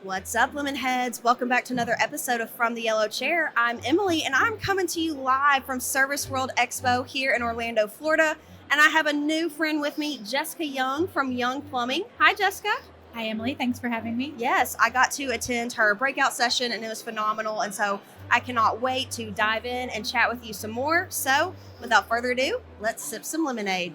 What's up, Lemon Heads? Welcome back to another episode of From the Yellow Chair. I'm Emily, and I'm coming to you live from Service World Expo here in Orlando, Florida. And I have a new friend with me, Jessica Young from Young Plumbing. Hi, Jessica. Hi, Emily. Thanks for having me. Yes, I got to attend her breakout session, and it was phenomenal. And so I cannot wait to dive in and chat with you some more. So without further ado, let's sip some lemonade.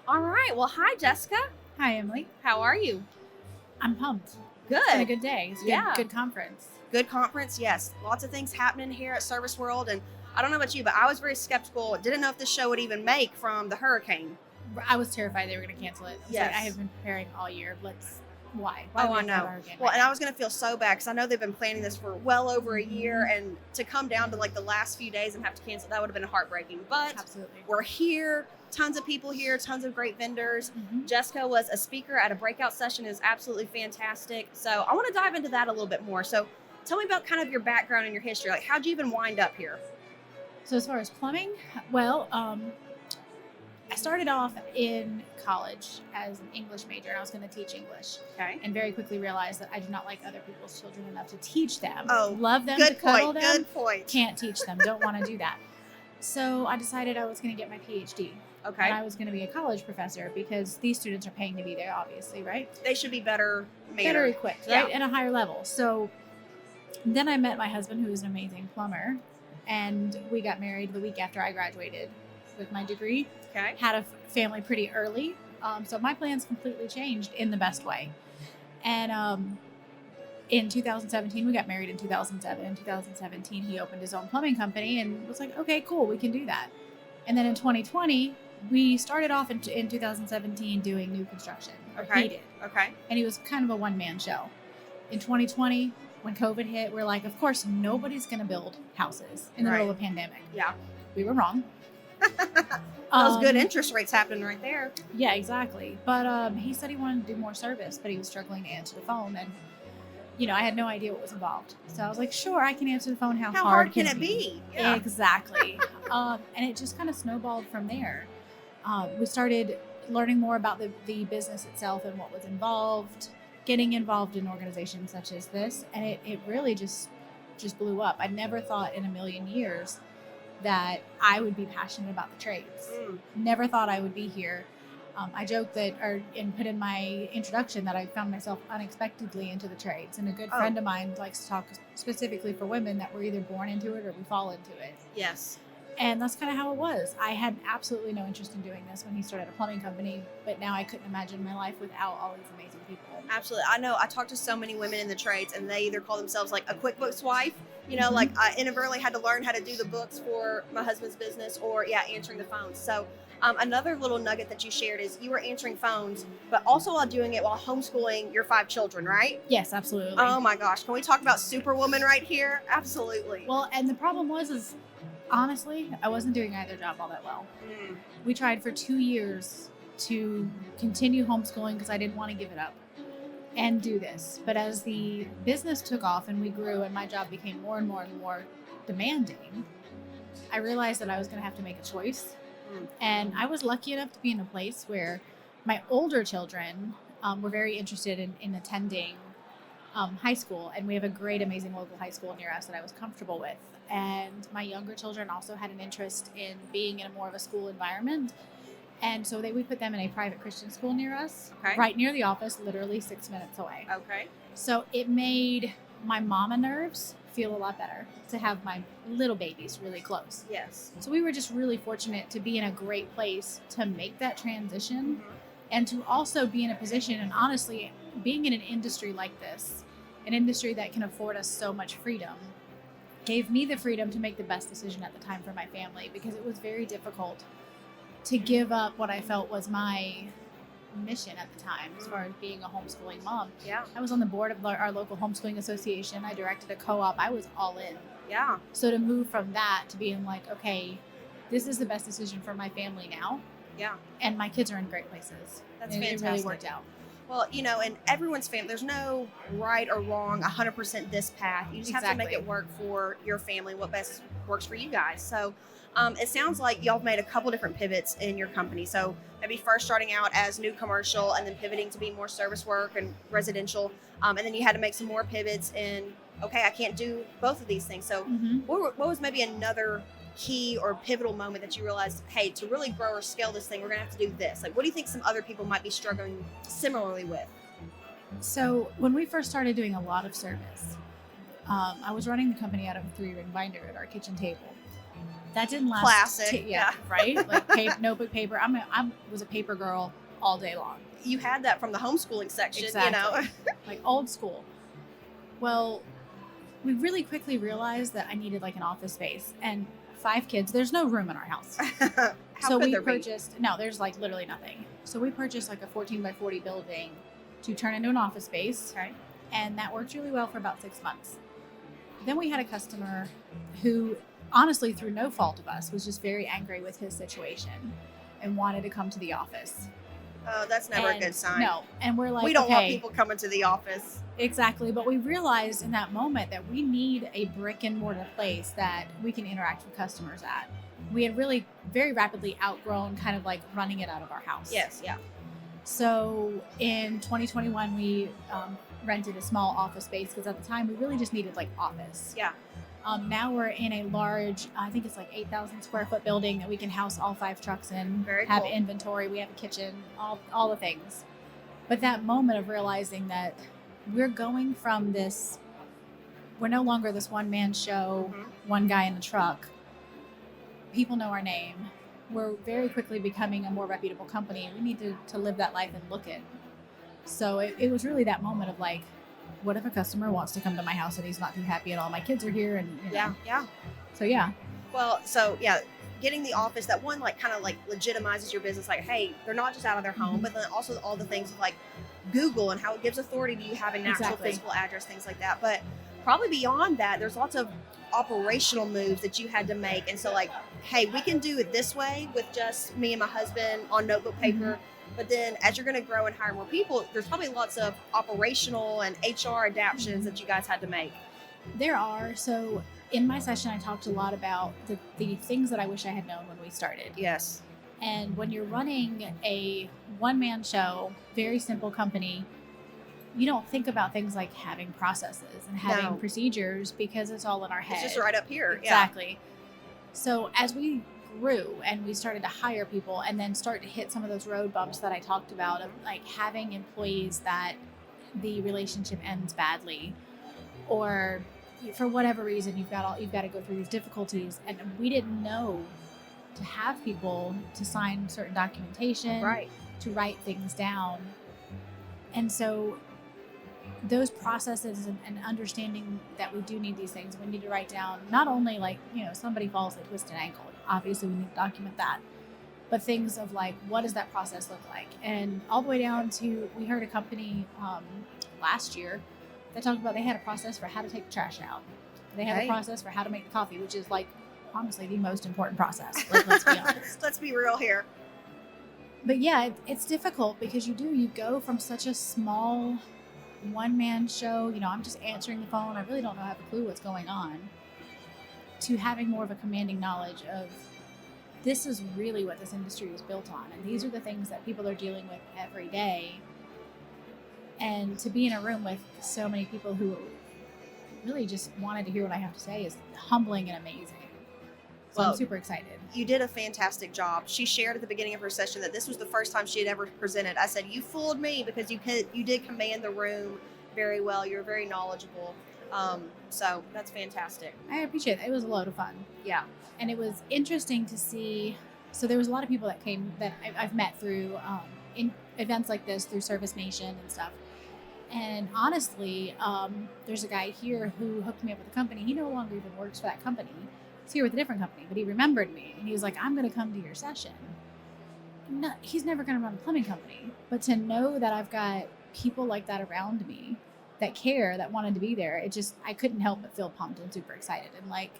All right. Well, hi, Jessica. Hi, Emily. How are you? I'm pumped. Good. It's been a good day. It's Yeah. good conference. Good conference, yes. Lots of things happening here at Service World. And I don't know about you, but I was very skeptical. Didn't know if this show would even make from the hurricane. I was terrified they were going to cancel it. I was Yes. like, I have been preparing all year. Why? Oh, do we I have to have know. our game Well, right and now? I was going to feel so bad because I know they've been planning this for well over a year. And to come down to like the last few days and have to cancel, that would have been heartbreaking. But Absolutely. we're here. Tons of people here. Tons of great vendors. Mhm. Jessica was a speaker at a breakout session. Is absolutely fantastic. So I want to dive into that a little bit more. So tell me about kind of your background and your history. Like, how'd you even wind up here? So as far as plumbing, well, I started off in college as an English major, and I was going to teach English, Okay. and very quickly realized that I do not like other people's children enough to teach them. Oh, Love them, to Good cuddle point. them. Good point. Can't teach them. Don't want to do that. So I decided I was going to get my PhD. Okay. And I was going to be a college professor because these students are paying to be there, obviously, right? They should be better Better mannered. equipped, Yeah. right? At a higher level. So then I met my husband, who is an amazing plumber, and we got married the week after I graduated with my degree. Okay. Had a family pretty early. So my plans completely changed in the best way. And in 2017, we got married in 2007. In 2017, he opened his own plumbing company and was like, okay, cool, we can do that. And then in 2020, we started off in 2017 doing new construction. Or Okay. he did. Okay. And he was kind of a one-man show. In 2020, when COVID hit, we're like, of course, nobody's going to build houses in the Right. middle of a pandemic. Yeah. We were wrong. Those good interest rates happening right there. Yeah, exactly. But he said he wanted to do more service, but he was struggling to answer the phone. And, I had no idea what was involved. So I was like, sure, I can answer the phone. How hard can it be? Yeah. Exactly. And it just kind of snowballed from there. We started learning more about the business itself and what was involved, getting involved in organizations such as this. And it really just blew up. I never thought in a million years that I would be passionate about the trades. Never thought I would be here. I joked and put in my introduction that I found myself unexpectedly into the trades. And a good friend of mine likes to talk specifically for women that we're either born into it or we fall into it. Yes. And that's kind of how it was. I had absolutely no interest in doing this when he started a plumbing company, but now I couldn't imagine my life without all these amazing people. Absolutely. I know I talked to so many women in the trades, and they either call themselves like a QuickBooks wife, Mhm. like I inadvertently had to learn how to do the books for my husband's business, or answering the phones. So another little nugget that you shared is you were answering phones, but also while doing it while homeschooling your 5 children, right? Yes, absolutely. Oh my gosh. Can we talk about Superwoman right here? Absolutely. Well, and the problem is honestly, I wasn't doing either job all that well. We tried for 2 years to continue homeschooling because I didn't want to give it up and do this. But as the business took off and we grew and my job became more and more and more demanding, I realized that I was going to have to make a choice. And I was lucky enough to be in a place where my older children were very interested in attending high school. And we have a great, amazing local high school near us that I was comfortable with. And my younger children also had an interest in being in a more of a school environment. And so we put them in a private Christian school near us, Okay. right near the office, literally 6 minutes away. Okay. So it made my mama nerves feel a lot better to have my little babies really close. Yes. So we were just really fortunate to be in a great place to make that transition and to also be in a position, and honestly, being in an industry like this, an industry that can afford us so much freedom, gave me the freedom to make the best decision at the time for my family, because it was very difficult to give up what I felt was my mission at the time as far as being a homeschooling mom. Yeah. I was on the board of our local homeschooling association. I directed a co-op. I was all in. Yeah. So to move from that to being like, okay, this is the best decision for my family now. Yeah. And my kids are in great places. That's It fantastic. really worked out. Well, in everyone's family, there's no right or wrong, 100% this path. You just have to make Exactly. it work for your family, what best works for you guys. So it sounds like y'all have made a couple different pivots in your company. So maybe first starting out as new commercial and then pivoting to be more service work and residential. And then you had to make some more pivots in, okay, I can't do both of these things. So what was maybe another key or pivotal moment that you realized, hey, to really grow or scale this thing, we're gonna have to do this? Like, what do you think some other people might be struggling similarly with? So when we first started doing a lot of service, I was running the company out of a 3-ring binder at our kitchen table. That didn't last. Classic. Yeah, right? Like notebook paper. I was a paper girl all day long. You had that from the homeschooling section, Exactly. Like old school. Well, we really quickly realized that I needed like an office space, and 5 kids, there's no room in our house. How So could we there be? purchased, no, there's like literally nothing. So we purchased like a 14 by 40 building to turn into an office space. Okay. And that worked really well for about 6 months. Then we had a customer who, honestly, through no fault of us, was just very angry with his situation and wanted to come to the office. Oh, that's never a And good sign. No. And we're like, we don't want okay, people coming to the office. exactly. But we realized in that moment that we need a brick and mortar place that we can interact with customers at. We had really very rapidly outgrown kind of like running it out of our house. Yes, yeah. So in 2021, we rented a small office space because at the time we really just needed like office. Yeah. Now we're in a large, I think it's like 8,000 square foot building that we can house all 5 trucks in, Very have cool. inventory, we have a kitchen, all the things. But that moment of realizing that we're going from this, we're no longer this one-man show, one guy in a truck. People know our name. We're very quickly becoming a more reputable company. We need to live that life and look it. So it was really that moment of like, what if a customer wants to come to my house and he's not too happy at all? My kids are here and Yeah. So yeah. Well, getting the office, that one like kind of like legitimizes your business. Like, hey, they're not just out of their home, but then also all the things of like Google and how it gives authority to you having an actual Exactly. physical address, things like that. But probably beyond that, there's lots of operational moves that you had to make. And so like, hey, we can do it this way with just me and my husband on notebook paper. But then as you're going to grow and hire more people, there's probably lots of operational and HR adaptions that you guys had to make. There are. So in my session, I talked a lot about the things that I wish I had known when we started. Yes. And when you're running a one-man show, very simple company, you don't think about things like having processes and having No. procedures because it's all in our head. It's just right up here. Exactly. So as we grew and we started to hire people and then start to hit some of those road bumps that I talked about of like having employees that the relationship ends badly, or for whatever reason you've got to go through these difficulties, and we didn't know to have people to sign certain documentation, Right. to write things down. And so those processes and understanding that we do need these things, we need to write down not only like, somebody falls, they twist an ankle. Obviously, we need to document that. But things of like, what does that process look like? And all the way down to, we heard a company last year that talked about they had a process for how to take the trash out. They have Okay. a process for how to make the coffee, which is like, honestly, the most important process. Like, let's be honest. Let's be real here. But yeah, it's difficult because you go from such a small one-man show, I'm just answering the phone, I really don't have a clue what's going on, to having more of a commanding knowledge of this is really what this industry was built on, and these are the things that people are dealing with every day. And to be in a room with so many people who really just wanted to hear what I have to say is humbling and amazing. So Well, I'm super excited. You did a fantastic job. She shared at the beginning of her session that this was the first time she had ever presented. I said, you fooled me, because you did command the room very well. You're very knowledgeable. So that's fantastic. I appreciate it. It was a load of fun. Yeah. And it was interesting to see. So there was a lot of people that came that I've met through in events like this, through Service Nation and stuff. And honestly, there's a guy here who hooked me up with a company. He no longer even works for that company. He's here with a different company, but he remembered me. And he was like, I'm going to come to your session. No, he's never going to run a plumbing company. But to know that I've got people like that around me that care, that wanted to be there, I couldn't help but feel pumped and super excited. And like,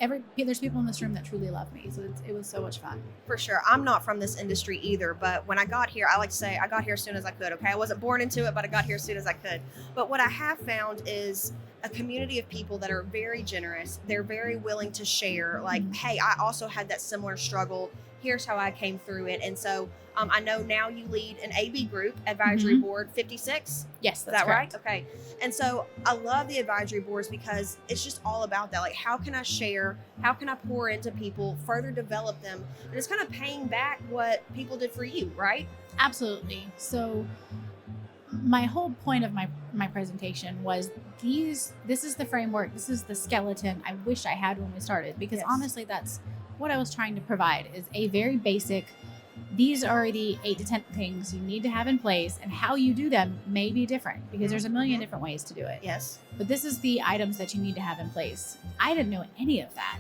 there's people in this room that truly love me. So it was so much fun. For sure. I'm not from this industry either, but when I got here, I like to say I got here as soon as I could, okay? I wasn't born into it, but I got here as soon as I could. But what I have found is a community of people that are very generous. They're very willing to share, like, hey, I also had that similar struggle. Here's how I came through it. And so I know now you lead an AB group, Advisory Board 56. Yes, Is that's that correct. right? Okay. And so I love the advisory boards because it's just all about that. Like, how can I share? How can I pour into people, further develop them? And it's kind of paying back what people did for you, right? Absolutely. So my whole point of my presentation was this is the framework, this is the skeleton I wish I had when we started, because honestly, that's what I was trying to provide, is a very basic, these are the 8 to 10 things you need to have in place, and how you do them may be different because there's a million different ways to do it. Yes. But this is the items that you need to have in place. I didn't know any of that.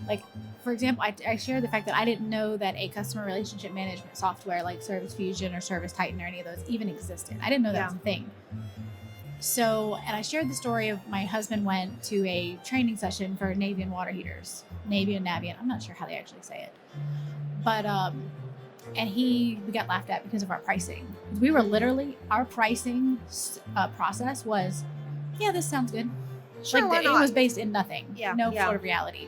Like, for example, I shared the fact that I didn't know that a customer relationship management software like Service Fusion or Service Titan or any of those even existed. I didn't know that was a thing. So, and I shared the story of my husband went to a training session for Navian water heaters. Navian, I'm not sure how they actually say it. But, and we got laughed at because of our pricing. We were literally, our pricing process was, yeah, this sounds good. Sure, like, why it not? was based in nothing. Yeah, No yeah. sort of reality.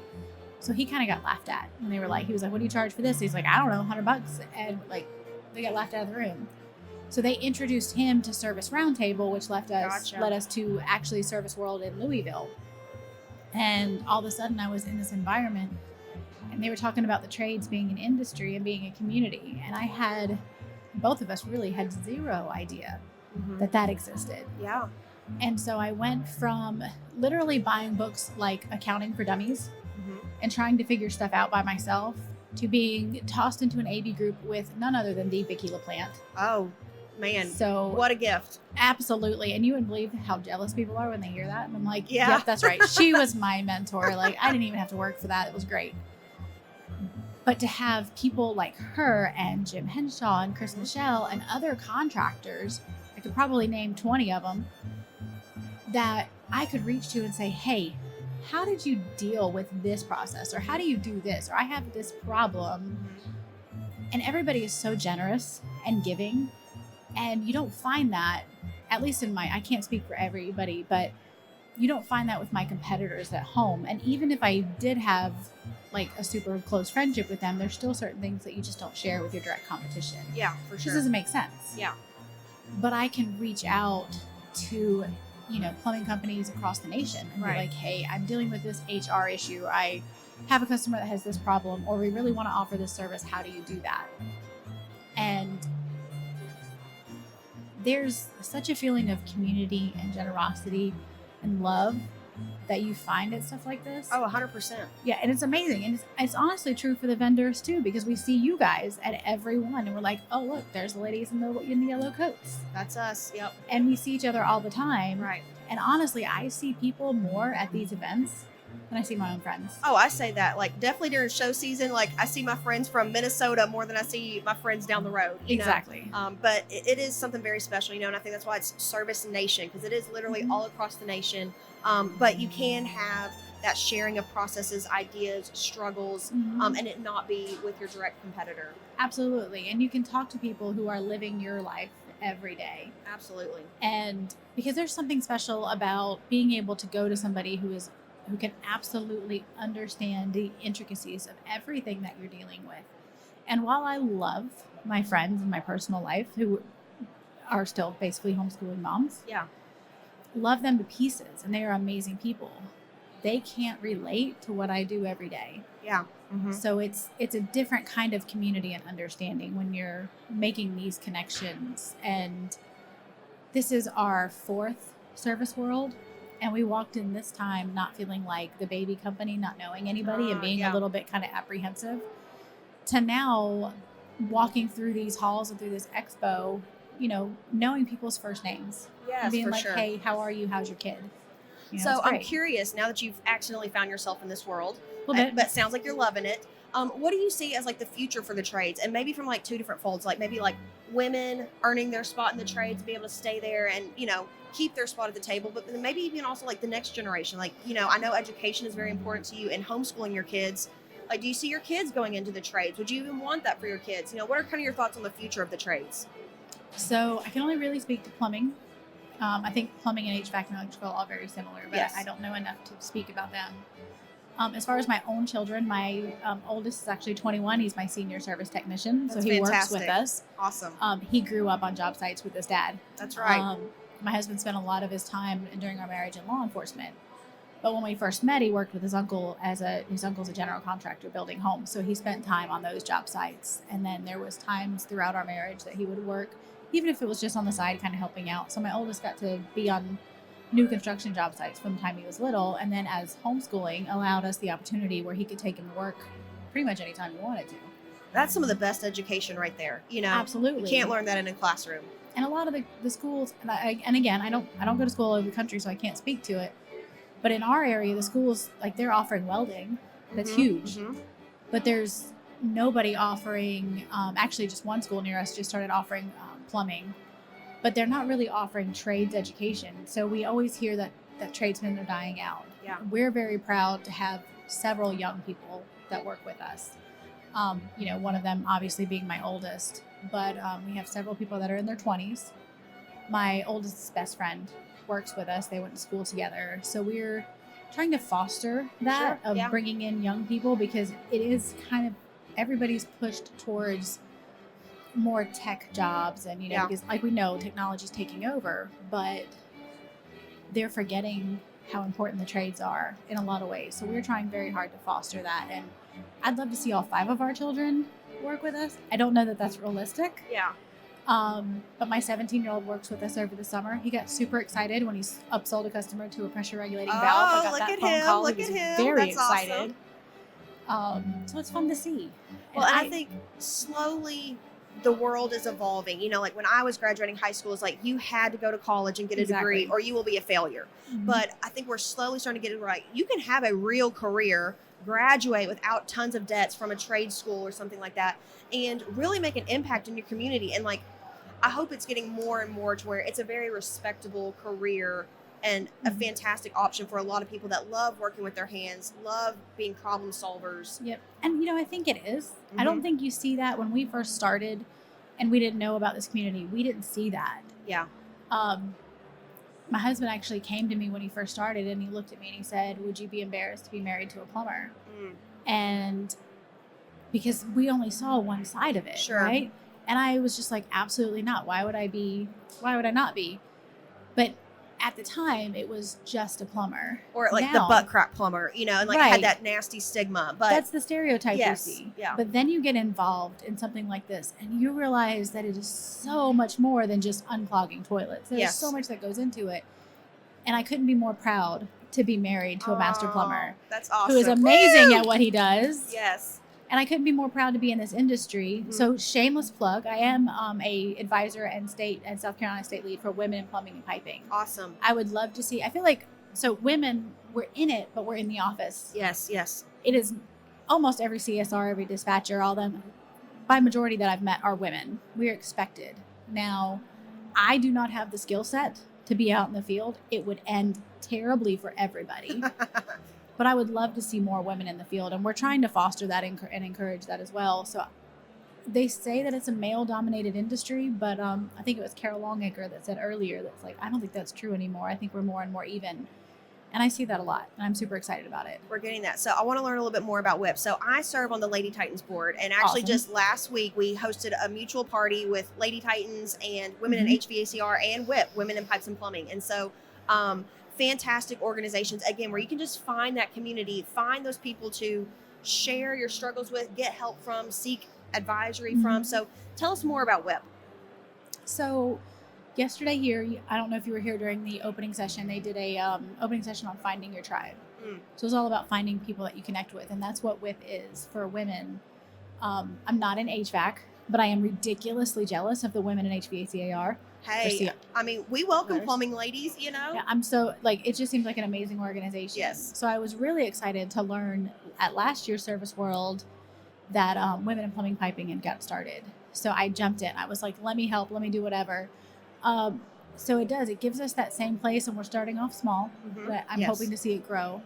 So he kind of got laughed at when they were like, he was like, what do you charge for this? He's like, I don't know, $100. And like, they got laughed out of the room. So they introduced him to Service Roundtable, which led us to actually Service World in Louisville. And all of a sudden I was in this environment and they were talking about the trades being an industry and being a community. And both of us really had zero idea that existed. Yeah. And so I went from literally buying books like Accounting for Dummies and trying to figure stuff out by myself to being tossed into an AB group with none other than the Vicky LaPlante. Oh, man. So what a gift. Absolutely. And you wouldn't believe how jealous people are when they hear that. And I'm like, yeah. Yep, that's right. She was my mentor. Like, I didn't even have to work for that. It was great. But to have people like her and Jim Henshaw and Chris Michelle and other contractors, I could probably name 20 of them, that I could reach to and say, hey, how did you deal with this process? Or how do you do this? Or I have this problem. And everybody is so generous and giving. And you don't find that, at least I can't speak for everybody, but you don't find that with my competitors at home. And even if I did have like a super close friendship with them, there's still certain things that you just don't share with your direct competition. Yeah, for sure. This doesn't make sense. Yeah. But I can reach out to, plumbing companies across the nation and be like, hey, I'm dealing with this HR issue. I have a customer that has this problem, or we really want to offer this service. How do you do that? And there's such a feeling of community and generosity and love that you find at stuff like this. Oh, 100%. Yeah, and it's amazing. And it's honestly true for the vendors too, because we see you guys at every one and we're like, oh, look, there's the ladies in the yellow coats. That's us. Yep. And we see each other all the time. Right. And honestly, I see people more at these events than I see my own friends. Oh, I say that. Like, definitely during show season, like, I see my friends from Minnesota more than I see my friends down the road. Exactly. But it is something very special, and I think that's why it's Service Nation, because it is literally all across the nation. But you can have that sharing of processes, ideas, struggles, and it not be with your direct competitor. Absolutely. And you can talk to people who are living your life every day. Absolutely. And because there's something special about being able to go to somebody who can absolutely understand the intricacies of everything that you're dealing with. And while I love my friends in my personal life who are still basically homeschooling moms, love them to pieces, and they are amazing people, they can't relate to what I do every day. Yeah. So it's a different kind of community and understanding when you're making these connections. And this is our 4th Service World. And we walked in this time not feeling like the baby company, not knowing anybody and being a little bit kind of apprehensive, to now walking through these halls and through this expo, knowing people's first names. Yes, and being for like, sure. hey, how are you? How's your kid? So I'm curious, now that you've accidentally found yourself in this world, a little bit. but sounds like you're loving it. What do you see as like the future for the trades, and maybe from like 2 different folds, like maybe like women earning their spot in the trades, be able to stay there and, keep their spot at the table, but maybe even also like the next generation. Like, I know education is very important to you and homeschooling your kids. Like, do you see your kids going into the trades? Would you even want that for your kids? What are kind of your thoughts on the future of the trades? So I can only really speak to plumbing. I think plumbing and HVAC and electrical are all very similar, but Yes. I don't know enough to speak about them. As far as my own children, my oldest is actually 21. He's my senior service technician, That's so he fantastic. works with us. Awesome. He grew up on job sites with his dad. That's right. My husband spent a lot of his time during our marriage in law enforcement. But when we first met, he worked with his uncle his uncle's a general contractor building homes. So he spent time on those job sites. And then there was times throughout our marriage that he would work, even if it was just on the side, kind of helping out. So my oldest got to be on new construction job sites from the time he was little. And then as homeschooling allowed us the opportunity where he could take him to work pretty much anytime he wanted to. That's some of the best education right there. Absolutely. You can't learn that in a classroom. And a lot of the schools, and again, I don't go to school all over the country, so I can't speak to it. But in our area, the schools, like, they're offering welding. That's huge. Mm-hmm. But there's nobody offering, actually just one school near us just started offering plumbing. But they're not really offering trades education. So we always hear that tradesmen are dying out. Yeah. We're very proud to have several young people that work with us. One of them obviously being my oldest. But we have several people that are in their 20s. My oldest's best friend works with us. They went to school together. So we're trying to foster that bringing in young people, because it is kind of everybody's pushed towards more tech jobs, and because like we know technology's taking over, but they're forgetting how important the trades are in a lot of ways. So we're trying very hard to foster that, and I'd love to see all 5 of our children work with us. I don't know that that's realistic. Yeah. But my 17-year-old works with us over the summer. He got super excited when he's upsold a customer to a pressure regulating valve. I got that phone call. Look He was at him. very That's excited. Awesome. So it's fun to see. Well, and I think slowly the world is evolving. Like when I was graduating high school, it's like you had to go to college and get a degree or you will be a failure. Mm-hmm. But I think we're slowly starting to get it right. You can have a real career, graduate without tons of debts from a trade school or something like that, and really make an impact in your community. And I hope it's getting more and more to where it's a very respectable career and a fantastic option for a lot of people that love working with their hands, love being problem solvers. Yep. And, I think it is. Mm-hmm. I don't think you see that when we first started and we didn't know about this community. We didn't see that. Yeah. My husband actually came to me when he first started, and he looked at me and he said, "Would you be embarrassed to be married to a plumber?" And because we only saw one side of it, right? And I was just like, absolutely not. Why would I not be? But at the time, it was just a plumber. Or like the butt crack plumber, and had that nasty stigma. But that's the stereotype you see. Yeah. But then you get involved in something like this, and you realize that it is so much more than just unclogging toilets. There's so much that goes into it. And I couldn't be more proud to be married to a master plumber. That's awesome. Who is amazing at what he does. Yes. And I couldn't be more proud to be in this industry. Mm-hmm. So shameless plug, I am a advisor and South Carolina state lead for women in plumbing and piping. Awesome. I would love to see, I feel like, so women, we're in it, but we're in the office. Yes, yes. It is almost every CSR, every dispatcher, all them, by majority that I've met are women. We're expected. Now, I do not have the skill set to be out in the field. It would end terribly for everybody. But I would love to see more women in the field, and we're trying to foster that and encourage that as well. So they say that it's a male-dominated industry, but I think it was Carol Longacre that said earlier that's like, I don't think that's true anymore. I think we're more and more even. And I see that a lot, and I'm super excited about it. We're getting that. So I want to learn a little bit more about WHIP. So I serve on the Lady Titans board, and actually just last week we hosted a mutual party with Lady Titans and Women in HVACR and WHIP, Women in Pipes and Plumbing. And so fantastic organizations, again, where you can just find that community, find those people to share your struggles with, get help from, seek advisory from. So tell us more about WHIP. So yesterday here, I don't know if you were here during the opening session, they did a opening session on finding your tribe. So it's all about finding people that you connect with, and that's what WHIP is for women. I'm not in HVAC, but I am ridiculously jealous of the women in HVACR. Hey, I mean, we welcome plumbing ladies, Yeah, I'm so, it just seems like an amazing organization. Yes. So I was really excited to learn at last year's Service World that Women in Plumbing Piping had got started. So I jumped in. I was like, let me help, let me do whatever. So it gives us that same place, and we're starting off small, but I'm hoping to see it grow.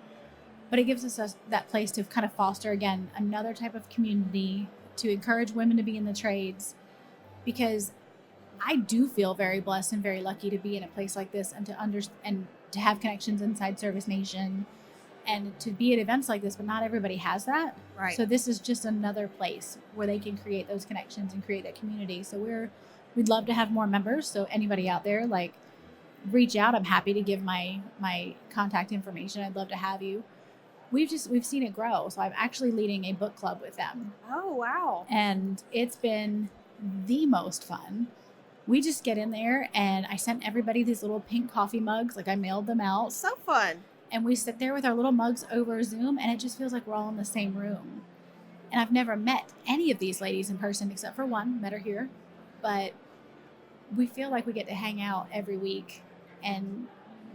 But it gives us that place to kind of foster, again, another type of community, to encourage women to be in the trades, because I do feel very blessed and very lucky to be in a place like this, and to have connections inside Service Nation, and to be at events like this. But not everybody has that. Right. So this is just another place where they can create those connections and create that community. So we'd love to have more members. So anybody out there, like, reach out. I'm happy to give my contact information. I'd love to have you. We've seen it grow. So I'm actually leading a book club with them. Oh, wow. And it's been the most fun. We just get in there, and I sent everybody these little pink coffee mugs. Like, I mailed them out. So fun. And we sit there with our little mugs over Zoom, and it just feels like we're all in the same room. And I've never met any of these ladies in person except for one. Met her here. But we feel like we get to hang out every week, and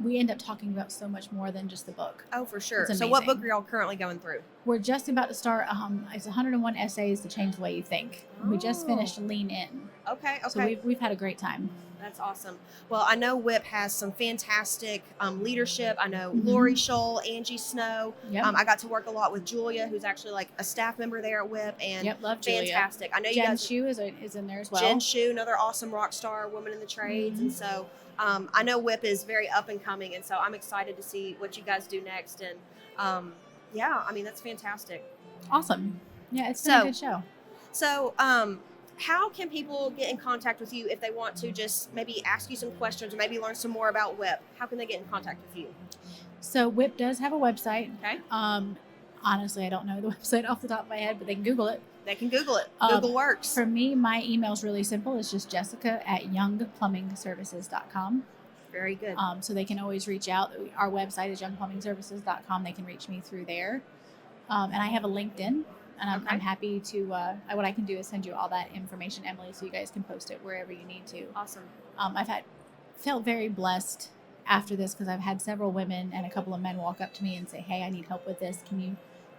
we end up talking about so much more than just the book. Oh, for sure. It's So what amazing. book are y'all currently going through? We're just about to start. It's 101 essays to change the way you think. We just finished Lean In. Okay. So we've had a great time. That's awesome. Well, I know WHIP has some fantastic leadership. I know Mhm. Lori Scholl, Angie Snow. Yep. I got to work a lot with Julia, who's actually like a staff member there at WHIP, and Yep, love Julia. fantastic. I know you Jen guys. Shu is in there as well. Jen Shu, another awesome rock star, woman in the trades, and so I know WHIP is very up and coming, and so I'm excited to see what you guys do next. And yeah, I mean, that's fantastic. Awesome. Yeah, it's been a good show. So, how can people get in contact with you if they want to just maybe ask you some questions or maybe learn some more about WHIP? How can they get in contact with you? So WHIP does have a website. Okay. Honestly, I don't know the website off the top of my head, but they can Google it. They can Google it. Google works. For me, my email is really simple. It's just jessica@youngplumbingservices.com. Very good. So they can always reach out. Our website is youngplumbingservices.com. They can reach me through there. And I have a LinkedIn. And I'm happy to, what I can do is send you all that information, Emily, so you guys can post it wherever you need to. Awesome. Felt very blessed after this, because I've had several women and a couple of men walk up to me and say, hey, I need help with this.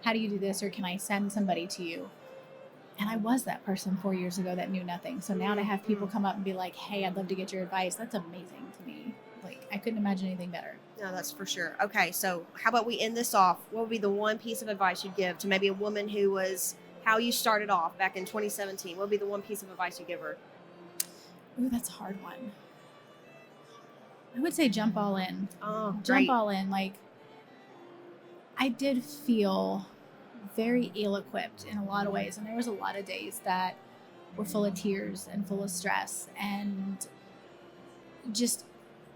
How do you do this? Or can I send somebody to you? And I was that person 4 years ago that knew nothing. So now to have people come up and be like, hey, I'd love to get your advice. That's amazing to me. Like, I couldn't imagine anything better. No, that's for sure. Okay, so how about we end this off? What would be the one piece of advice you'd give to maybe a woman who was how you started off back in 2017? What would be the one piece of advice you give her? Ooh, that's a hard one. I would say jump all in. Oh, Jump all in. Like, I did feel very ill-equipped in a lot of ways. And there was a lot of days that were full of tears and full of stress, and just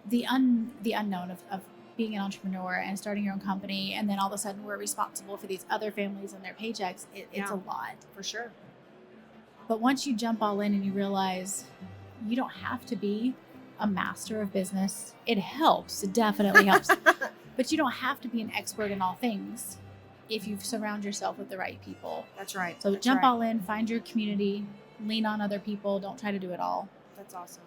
the unknown of being an entrepreneur and starting your own company, and then all of a sudden we're responsible for these other families and their paychecks. It's a lot. For sure. But once you jump all in and you realize you don't have to be a master of business, it helps. It definitely helps. But you don't have to be an expert in all things if you surround yourself with the right people. That's right. So That's jump right. all in, find your community, lean on other people. Don't try to do it all. That's awesome.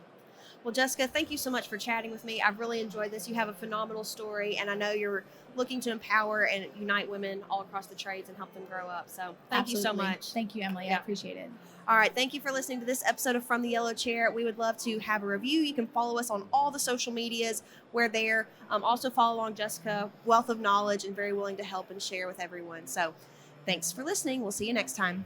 Well, Jessica, thank you so much for chatting with me. I've really enjoyed this. You have a phenomenal story, and I know you're looking to empower and unite women all across the trades and help them grow up. So thank you so Absolutely. much. Thank you, Emily. I appreciate it. All right. Thank you for listening to this episode of From the Yellow Chair. We would love to have a review. You can follow us on all the social medias. We're there. Also follow along Jessica, wealth of knowledge and very willing to help and share with everyone. So thanks for listening. We'll see you next time.